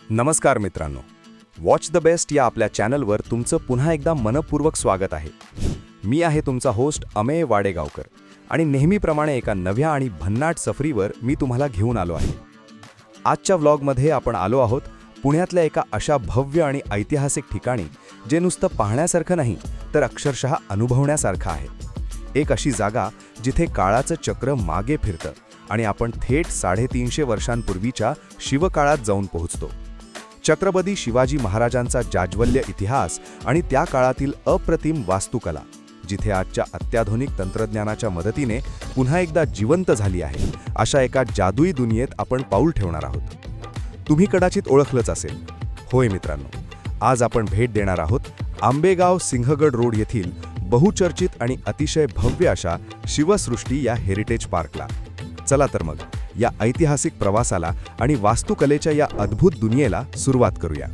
नमस्कार मित्रांनो, watch the best या आपल्या चॅनलवर तुमचं पुन्हा एकदा मनपूर्वक स्वागत आहे. मी आहे तुमचा होस्ट अमेय वाडेगावकर आणि नेहमीप्रमाणे एका नव्या आणि भन्नाट सफरीवर मी तुम्हाला घेऊन आलो आहे. आजच्या व्लॉगमध्ये आपण आलो आहोत पुण्यातल्या एका अशा भव्य आणि ऐतिहासिक ठिकाणी जे नुसतं पाहण्यासारखं नाही तर अक्षरशः अनुभवण्यासारखं आहे. एक अशी जागा जिथे काळाचं चक्र मागे फिरतं आणि आपण थेट 350 वर्षांपूर्वीच्या शिवकाळात जाऊन पोहोचतो. छत्रपती शिवाजी महाराजांचा जाज्वल्य इतिहास आणि त्या काळातील अप्रतिम वास्तुकला जिथे आजच्या अत्याधुनिक तंत्रज्ञानाच्या मदतीने पुन्हा एकदा जिवंत झाली आहे, अशा एका जादुई दुनियेत आपण पाऊल ठेवणार आहोत. तुम्ही कदाचित ओळखलंच असेल. होय मित्रांनो, आज आपण भेट देणार आहोत आंबेगाव सिंहगड रोड येथील बहुचर्चित आणि अतिशय भव्य अशा शिवसृष्टी या हेरिटेज पार्कला. चला तर मग या ऐतिहासिक प्रवासाला आणि वास्तुकलेच्या या अद्भुत दुनियेला सुरुवात करूया.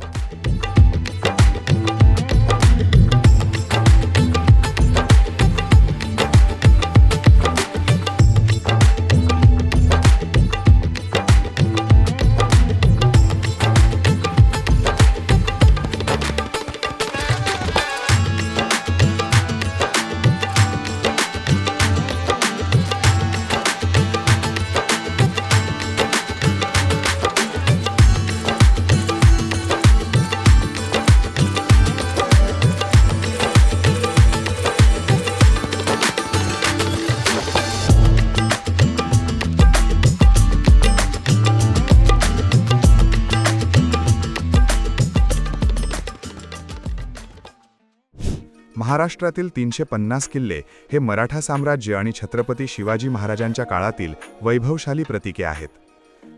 महाराष्ट्रातील 350 किल्ले हे मराठा साम्राज्य आणि छत्रपती शिवाजी महाराजांच्या काळातील वैभवशाली प्रतीके आहेत.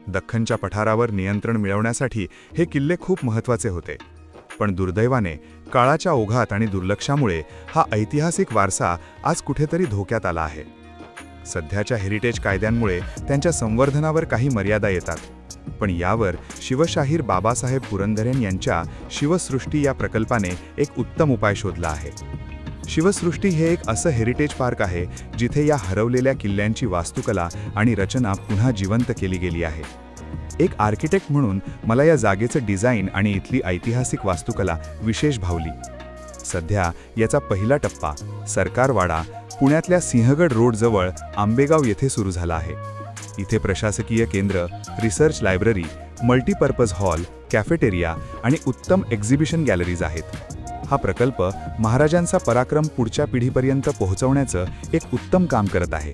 दख्खनच्या पठारावर नियंत्रण मिळवण्यासाठी हे किल्ले खूप महत्त्वाचे होते. पण दुर्दैवाने काळाच्या ओघात आणि दुर्लक्षामुळे हा ऐतिहासिक वारसा आज कुठेतरी धोक्यात आला आहे. सध्याच्या हेरिटेज कायद्यांमुळे त्यांच्या संवर्धनावर काही मर्यादा येतात. पण यावर शिवशाहीर बाबासाहेब पुरंदरेन यांच्या शिवसृष्टी या प्रकल्पाने एक उत्तम उपाय शोधला आहे. शिवसृष्टी हे एक असं हेरिटेज पार्क आहे जिथे या हरवलेल्या किल्ल्यांची वास्तुकला आणि रचना पुन्हा जिवंत केली गेली आहे. एक आर्किटेक्ट म्हणून मला या जागेचं डिझाईन आणि इथली ऐतिहासिक वास्तुकला विशेष भावली. सध्या याचा पहिला टप्पा सरकारवाडा पुण्यातल्या सिंहगड रोडजवळ आंबेगाव येथे सुरू झाला आहे. इथे प्रशासकीय केंद्र, research library, multipurpose hall, cafeteria आणि उत्तम एक्झिबिशन गॅलरीज आहेत. हा प्रकल्प महाराजांचा पराक्रम पुढच्या पिढीपर्यंत पोहोचवण्याचं एक उत्तम काम करत आहे.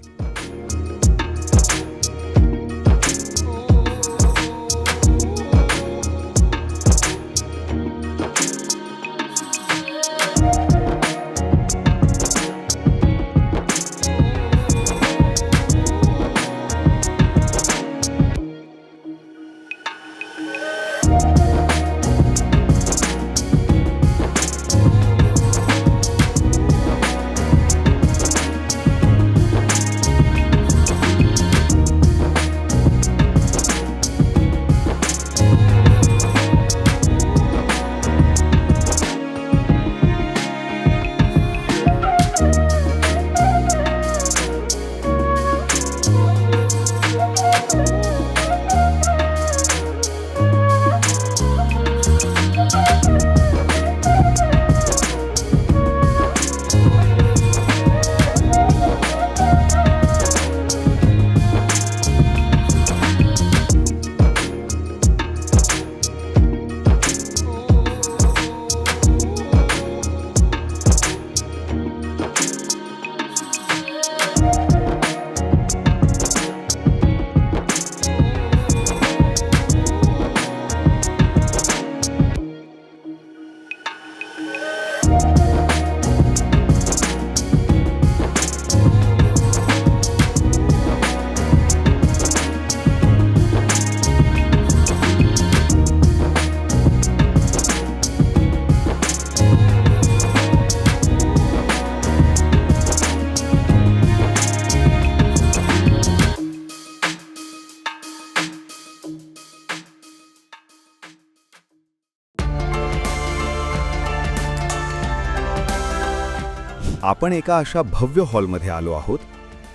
आपण एका अशा भव्य हॉलमध्ये आलो आहोत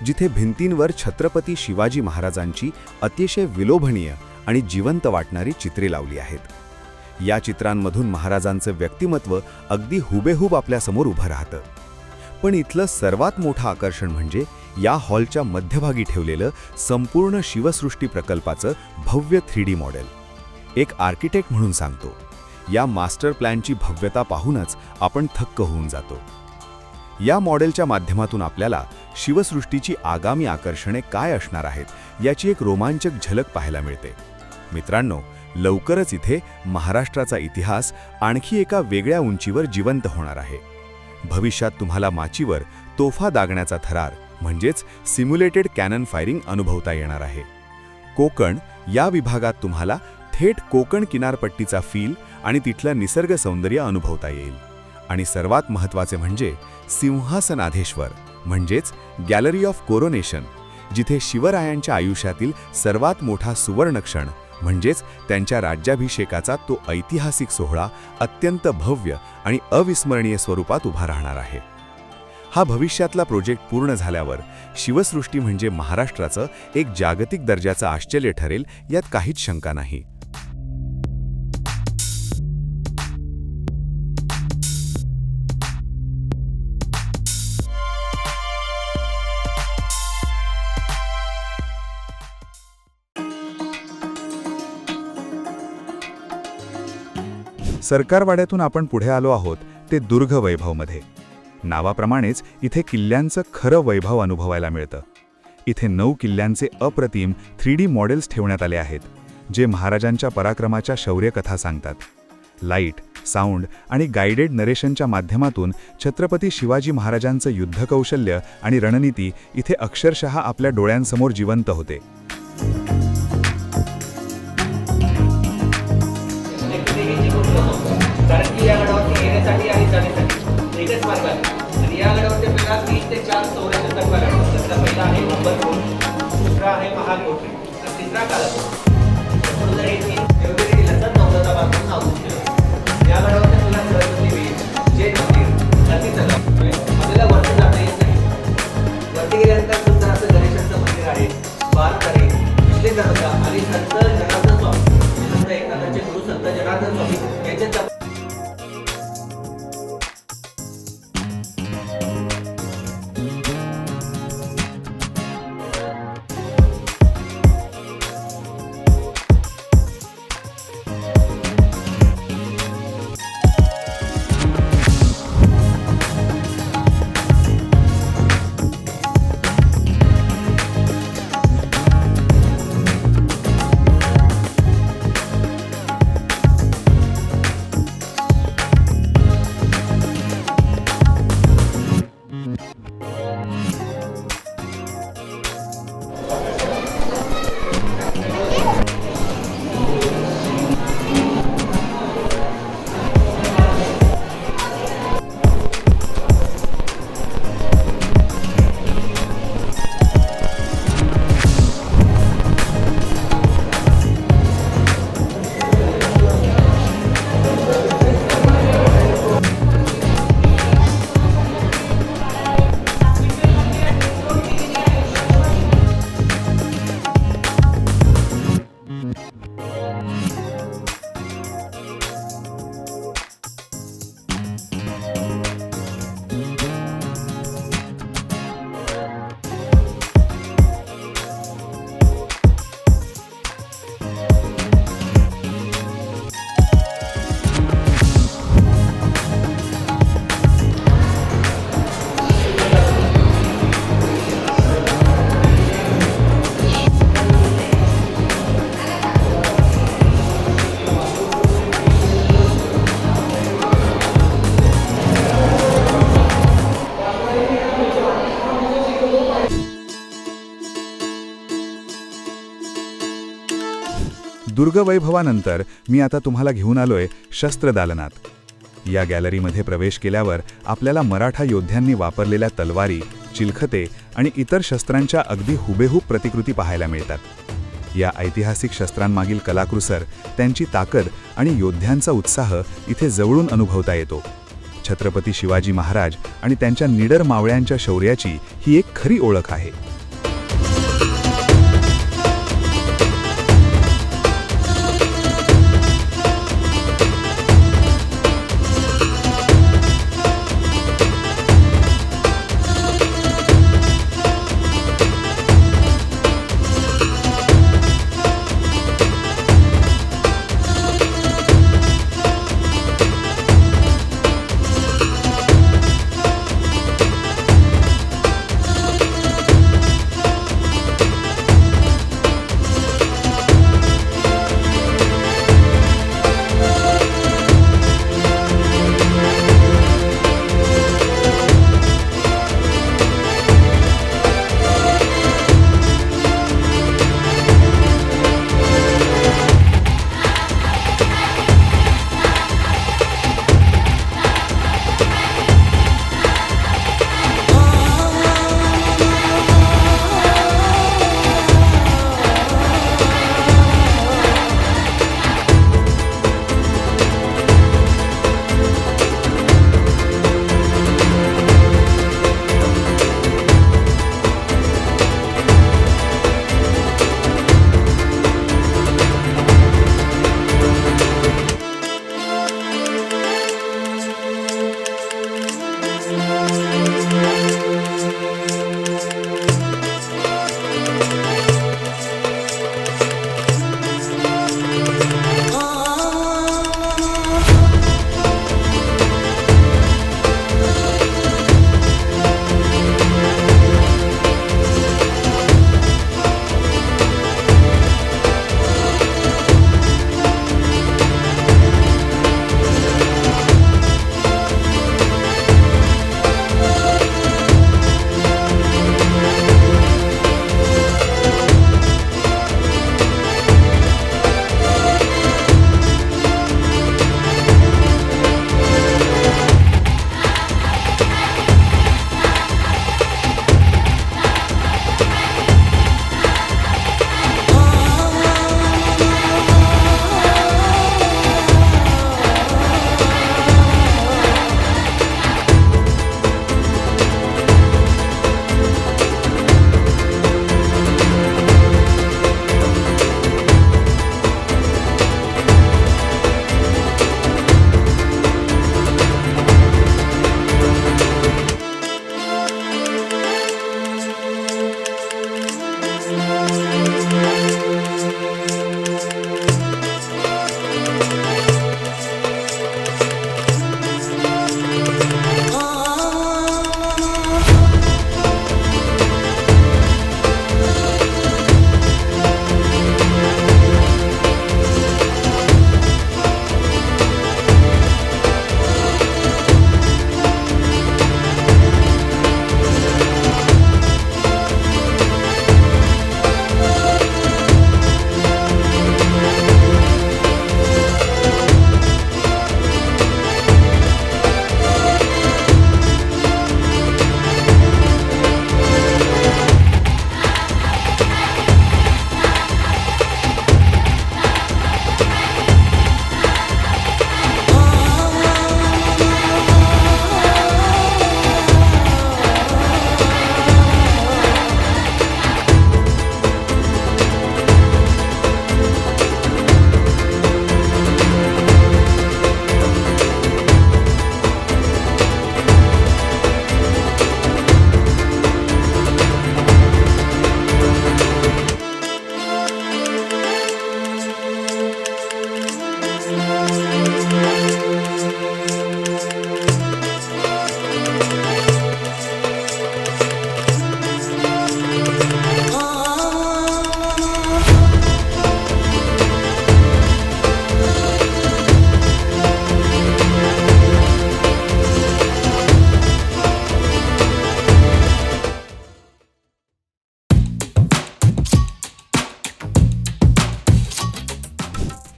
जिथे भिंतींवर छत्रपती शिवाजी महाराजांची अतिशय विलोभनीय आणि जिवंत वाटणारी चित्रे लावली आहेत. या चित्रांमधून महाराजांचं व्यक्तिमत्व अगदी हुबेहूब आपल्यासमोर उभं राहतं. पण इथलं सर्वात मोठं आकर्षण म्हणजे या हॉलच्या मध्यभागी ठेवलेलं संपूर्ण शिवसृष्टी प्रकल्पाचं भव्य 3D मॉडेल. एक आर्किटेक्ट म्हणून सांगतो, या मास्टर प्लॅनची भव्यता पाहूनच आपण थक्क होऊन जातो. या मॉडेलच्या माध्यमातून आपल्याला शिवसृष्टीची आगामी आकर्षणे काय असणार आहेत याची एक रोमांचक झलक पाहायला मिळते. मित्रांनो, लवकरच इथे महाराष्ट्राचा इतिहास आणखी एका वेगळ्या उंचीवर जिवंत होणार आहे. भविष्यात तुम्हाला माचीवर तोफा दागण्याचा थरार म्हणजेच सिम्युलेटेड कॅनन फायरिंग अनुभवता येणार आहे. कोकण या विभागात तुम्हाला थेट कोकण किनारपट्टीचा फील आणि तिथलं निसर्ग सौंदर्य अनुभवता येईल. आणि सर्वात महत्त्वाचे म्हणजे सिंहासनाधेश्वर म्हणजेच गॅलरी ऑफ कोरोनेशन, जिथे शिवरायांच्या आयुष्यातील सर्वात मोठा सुवर्णक्षण म्हणजेच त्यांच्या राज्याभिषेकाचा तो ऐतिहासिक सोहळा अत्यंत भव्य आणि अविस्मरणीय स्वरूपात उभा राहणार आहे. हा भविष्यातला प्रोजेक्ट पूर्ण झाल्यावर शिवसृष्टी म्हणजे महाराष्ट्राचं एक जागतिक दर्जाचं आश्चर्य ठरेल, यात काहीच शंका नाही. सरकारवाड्यातून आपण पुढे आलो आहोत ते दुर्ग वैभवमध्ये. नावाप्रमाणेच इथे किल्ल्यांचं खरं वैभव अनुभवायला मिळतं. इथे 9 किल्ल्यांचे अप्रतिम 3D मॉडेल्स ठेवण्यात आले आहेत, जे महाराजांच्या पराक्रमाच्या शौर्यकथा सांगतात. लाईट, साऊंड आणि गाइडेड नरेशनच्या माध्यमातून छत्रपती शिवाजी महाराजांचं युद्धकौशल्य आणि रणनीती इथे अक्षरशः आपल्या डोळ्यांसमोर जिवंत होते. कारण की या गडावरती येण्यासाठी आणि जाण्यासाठी एकच मार्ग आहे. आणि या गडावरती आपल्याला 3 ते 4 संरक्षण तत्त्व लागतात. त्यातला पहिला आहे अंबर कोट, दुसरा आहे महाकोट आणि तिसरा कालाकोट. समजा हे 3 वेगवेगळे जिल्ह्याचं दौलताबादपासून नाव दिलं. या गडावरती आपल्याला सरस्वती विहीर, जैन मंदिर, नदी तलाव आपल्याला वरती जाता येत नाही. वरती गेल्यानंतर सुद्धा असं गणेशाचं मंदिर आहे, बारक आहे, विश्ले दर्गा आणि संत जनार्दन स्वामी, संत एकनाथांचे गुरु संत जनार्दन स्वामी यांच्या दुर्गवैभवानंतर मी आता तुम्हाला घेऊन आलोय शस्त्रदालनात. या गॅलरीमध्ये प्रवेश केल्यावर आपल्याला मराठा योद्ध्यांनी वापरलेल्या तलवारी, चिलखते आणि इतर शस्त्रांच्या अगदी हुबेहूब प्रतिकृती पाहायला मिळतात. या ऐतिहासिक शस्त्रांमागील कलाकुसर, त्यांची ताकद आणि योद्ध्यांचा उत्साह इथे जवळून अनुभवता येतो. छत्रपती शिवाजी महाराज आणि त्यांच्या निडर मावळ्यांच्या शौर्याची ही एक खरी ओळख आहे.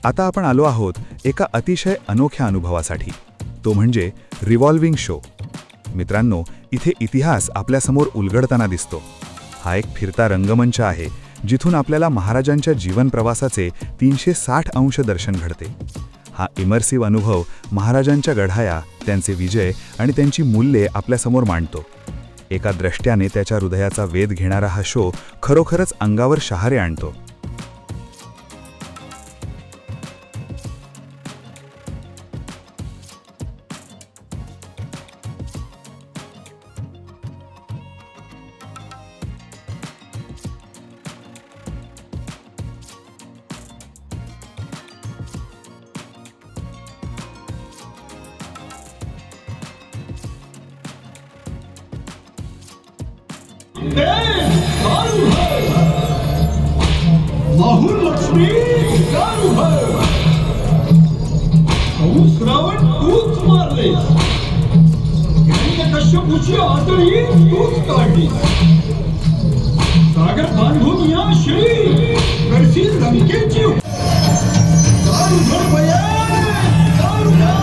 आता आपण आलो आहोत एका अतिशय अनोख्या अनुभवासाठी, तो म्हणजे रिव्हॉल्विंग शो. मित्रांनो, इथे इतिहास आपल्यासमोर उलगडताना दिसतो. हा एक फिरता रंगमंच आहे, जिथून आपल्याला महाराजांच्या जीवन प्रवासाचे 360 अंश दर्शन घडते. हा इमर्सिव्ह अनुभव महाराजांच्या गढाया, त्यांचे विजय आणि त्यांची मूल्ये आपल्यासमोर मांडतो. एका द्रष्ट्याने त्याच्या हृदयाचा वेध घेणारा हा शो खरोखरच अंगावर शहारे आणतो. माहूर लक्ष्मी दारू भर. पाऊस रावण तूच मारले, कश्यपूची आतडी तूच काढली. सागर बांधून या शिळी करशील लंकेची. दारू भर बया, दारू भर.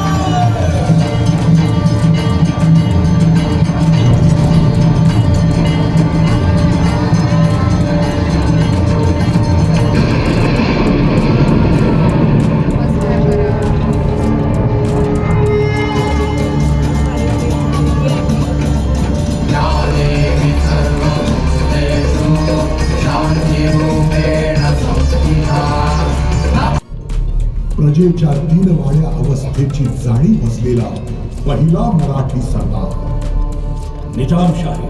प्रजेच्या दीनवाण्या अवस्थेची जाणीव असलेला पहिला मराठी सरदार. निजामशाही,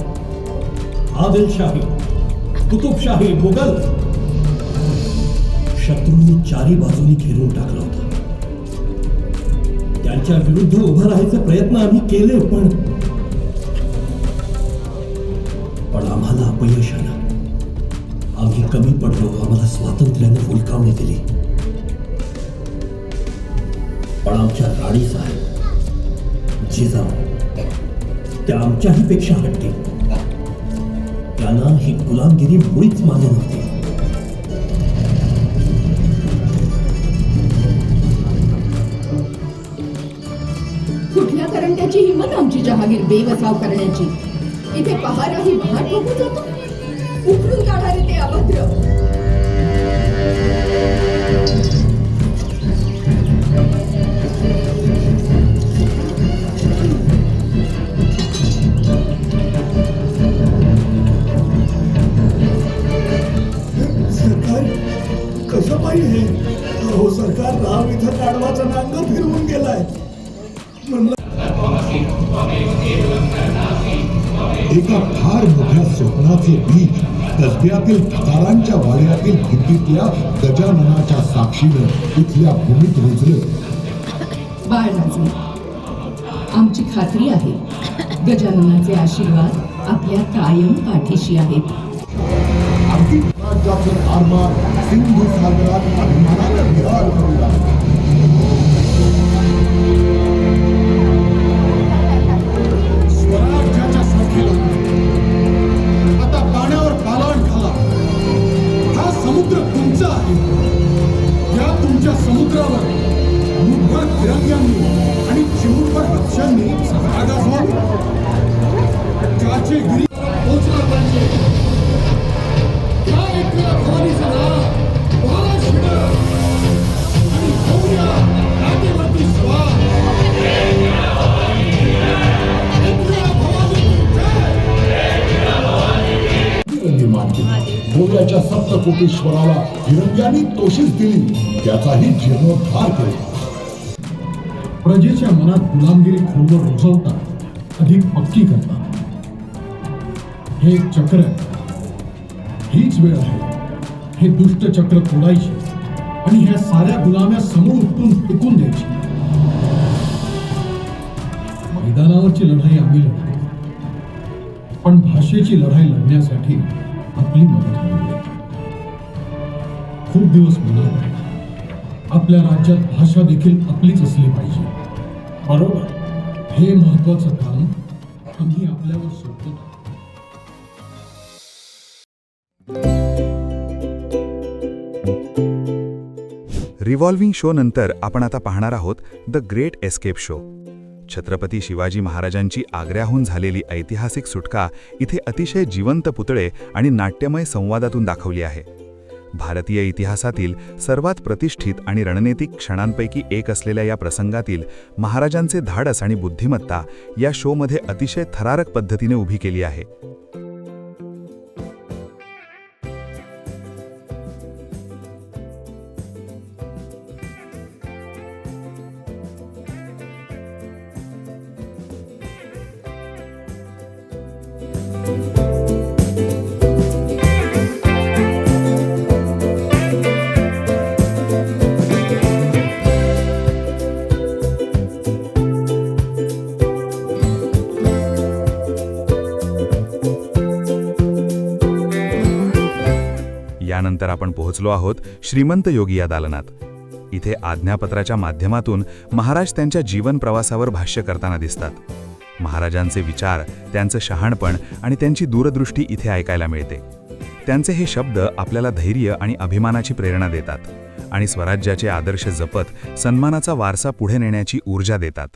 आदिलशाही, कुतुबशाही, मुघल शत्रूंनी चारी बाजूनी घेरून टाकला होता. त्यांच्या विरुद्ध उभं राहायचे प्रयत्न आम्ही केले, पण आम्हाला अपयश आलं. आम्ही कमी पडलो, आम्हाला स्वातंत्र्याने हुलकावणी दिली. पण आमच्या राणी साहेब, जिजाऊ, त्या आमच्याही पेक्षा हट्टी. त्यांना ही गुलामगिरी मुळीच मान्य नव्हती. कुठल्या करंट्याची हिंमत आमची जहागीर बेवसाव करण्याची. इथे पहाराही भाट बघू जातो, उकळून काढारे ते अभद्र. सरकार कसं पाहिजे? अहो सरकार, राव इथं काढवाचा नांग फिरवून गेलाय. एका फार मोठ्या स्वप्नाचे बीज कसब्यातील ठिकाणांच्या वाड्यातील भिंतीतल्या गजाननाच्या साक्षीनं इथल्या भूमीत रुजलं. बाळराजे, आमची खात्री आहे गजाननाचे आशीर्वाद आपल्या कायम पाठीशी आहेत. अगदी राज्याचं आरमार सिंधू सागरात अभिमानानं विहार करू लागला. स्वराज्याच्या साथीला आता पाण्यावर पालाण घाला. हा समुद्र तुमचा आहे. या तुमच्या समुद्रावर मुठभर फिरंग्यांनी आणि चिमूटभर पक्ष्यांनी सभा गाजवावी. ज्याचे गिरी पोचला पाहिजे. गोव्याच्या सप्तकोटीश्वराला फिरंग्यांनी तोशीच दिली, त्याचाही जीर्णोद्धार केला. प्रजेच्या मनात गुलामगिरी खोलवर रुजवता, अधिक पक्की करता. हे एक चक्र आहे. हीच वेळ आहे हे दुष्ट चक्र तोडायचे आणि ह्या साऱ्या गुलाम्या समोर उपटून फेकून द्यायची. मैदानावरची लढाई आम्ही लढतो, पण भाषेची लढाई लढण्यासाठी आपली मदत हवी. खूप दिवस म्हणाले, आपल्या राज्यात भाषा देखील आपलीच असली पाहिजे. बरोबर, हे महत्वाचं काम आम्ही आपल्यावर सोडतो. रिव्हॉल्व्हिंग शो नंतर आपण आता पाहणार आहोत the great escape show. Chhatrapati Shivaji महाराजांची आग्र्याहून झालेली ऐतिहासिक सुटका इथे अतिशय जिवंत पुतळे आणि नाट्यमय संवादातून दाखवली आहे. भारतीय इतिहासातील सर्वात प्रतिष्ठित आणि रणनीतिक क्षणांपैकी एक असलेल्या या प्रसंगातील महाराजांचे धाडस आणि बुद्धिमत्ता या शोमध्ये अतिशय थरारक पद्धतीने उभी केली आहे. यानंतर आपण पोहोचलो आहोत श्रीमंत योगी या दालनात. इथे आज्ञापत्राच्या माध्यमातून महाराज त्यांच्या जीवन प्रवासावर भाष्य करताना दिसतात. महाराजांचे विचार, त्यांचं शहाणपण आणि त्यांची दूरदृष्टी इथे ऐकायला मिळते. त्यांचे हे शब्द आपल्याला धैर्य आणि अभिमानाची प्रेरणा देतात आणि स्वराज्याचे आदर्श जपत सन्मानाचा वारसा पुढे नेण्याची ऊर्जा देतात.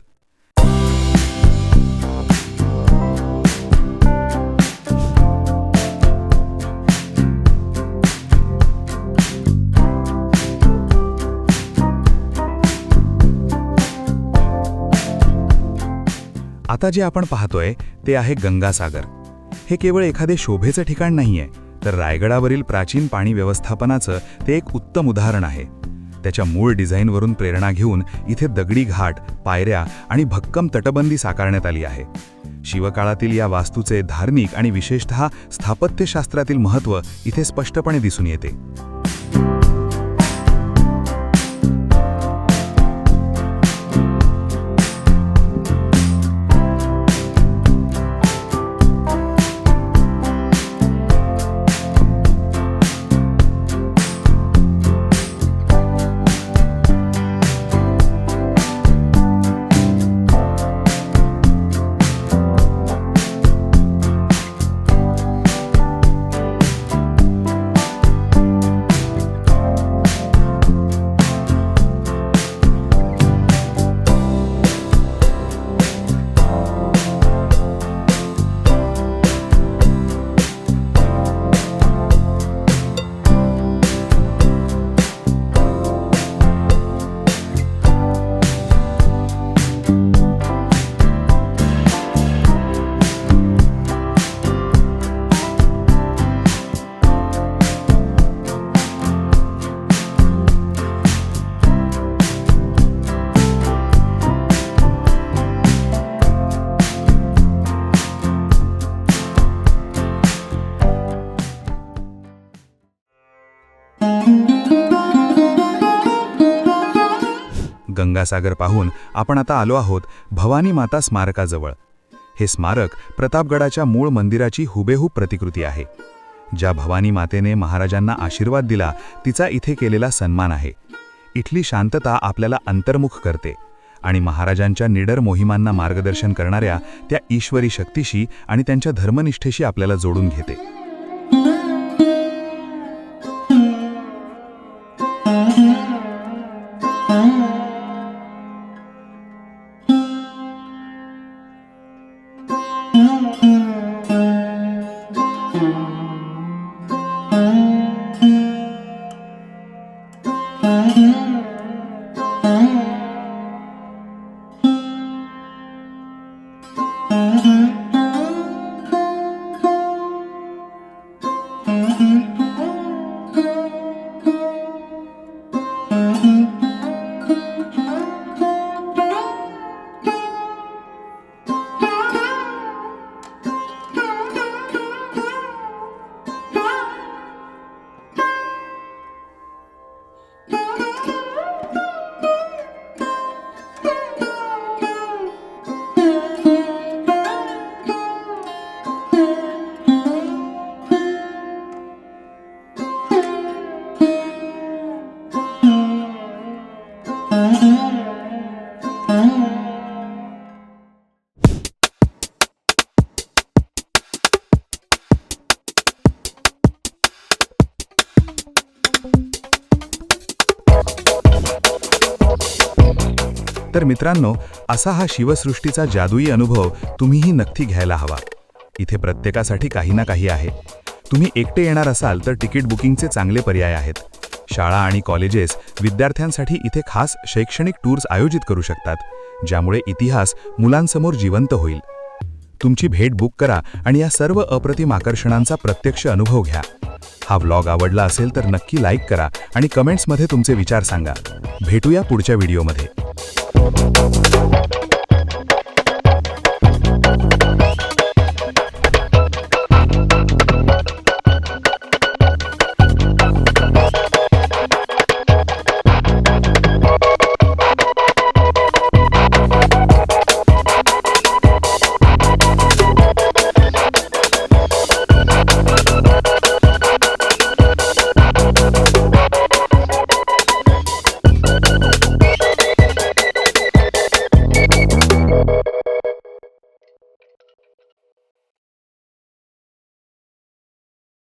आता जे आपण पाहतोय ते आहे गंगासागर. हे केवळ एखादे शोभेचं ठिकाण नाहीये, तर रायगडावरील प्राचीन पाणी व्यवस्थापनाचं ते एक उत्तम उदाहरण आहे. त्याच्या मूळ डिझाईनवरून प्रेरणा घेऊन इथे दगडी घाट, पायऱ्या आणि भक्कम तटबंदी साकारण्यात आली आहे. शिवकाळातील या वास्तूचे धार्मिक आणि विशेषतः स्थापत्यशास्त्रातील महत्त्व इथे स्पष्टपणे दिसून येते. गंगासागर पाहून आपण आता आलो आहोत भवानी माता स्मारकाजवळ. हे स्मारक प्रतापगडाच्या मूळ मंदिराची हुबेहूब प्रतिकृती आहे. ज्या भवानी मातेने महाराजांना आशीर्वाद दिला तिचा इथे केलेला सन्मान आहे. इथली शांतता आपल्याला अंतर्मुख करते आणि महाराजांच्या निडर मोहिमांना मार्गदर्शन करणाऱ्या त्या ईश्वरी शक्तीशी आणि त्यांच्या धर्मनिष्ठेशी आपल्याला जोडून घेते. तर मित्रांनो, असा हा शिवसृष्टीचा जादुई अनुभव तुम्हीही नक्की घ्यायला हवा. इथे प्रत्येकासाठी काही ना काही आहे. तुम्ही एकटे येणार असाल तर तिकीट बुकिंगचे चांगले पर्याय आहेत. शाळा आणि कॉलेजेस विद्यार्थ्यांसाठी इथे खास शैक्षणिक टूर्स आयोजित करू शकतात, ज्यामुळे इतिहास मुलांसमोर जिवंत होईल. तुमची भेट बुक करा आणि या सर्व अप्रतिम आकर्षणांचा प्रत्यक्ष अनुभव घ्या. हा व्लॉग आवडला असेल तर नक्की लाईक करा आणि कमेंट्समध्ये तुमचे विचार सांगा. भेटूया पुढच्या व्हिडिओमध्ये.